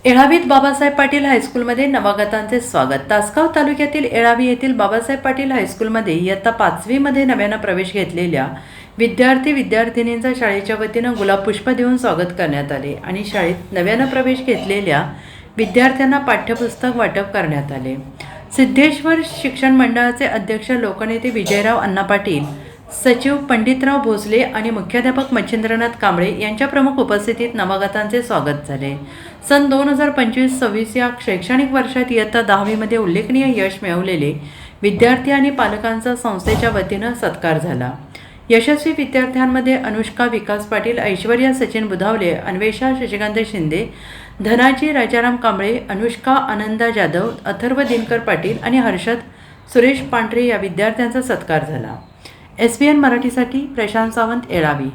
येळावीत बाबासाहेब पाटील हायस्कूलमध्ये नवागतांचे स्वागत। तासगाव तालुक्यातील येळावी येथील बाबासाहेब पाटील हायस्कूलमध्ये इयत्ता 5वी मध्ये नव्यानं प्रवेश घेतलेल्या विद्यार्थिनींचा शाळेच्या वतीनं गुलाब पुष्प देऊन स्वागत करण्यात आले आणि शाळेत नव्यानं प्रवेश घेतलेल्या विद्यार्थ्यांना पाठ्यपुस्तक वाटप करण्यात आले। सिद्धेश्वर शिक्षण मंडळाचे अध्यक्ष लोकनेते विजयराव अण्णा पाटील, सचिव पंडितराव भोसले आणि मुख्याध्यापक मच्छिंद्रनाथ कांबळे यांच्या प्रमुख उपस्थितीत नवागतांचे स्वागत झाले। सन 2025-26 या शैक्षणिक वर्षात इयत्ता 10वी मध्ये उल्लेखनीय यश मिळवलेले विद्यार्थी आणि पालकांचा संस्थेच्या वतीनं सत्कार झाला। यशस्वी विद्यार्थ्यांमध्ये अनुष्का विकास पाटील, ऐश्वर्या सचिन बुधावले, अन्वेषा शशिकांत शिंदे, धनाजी राजाराम कांबळे, अनुष्का आनंदा जाधव, अथर्व दिनकर पाटील आणि हर्षद सुरेश पांढरे या विद्यार्थ्यांचा सत्कार झाला। SBN मराठीसाठी प्रशांत सावंत, येळावी।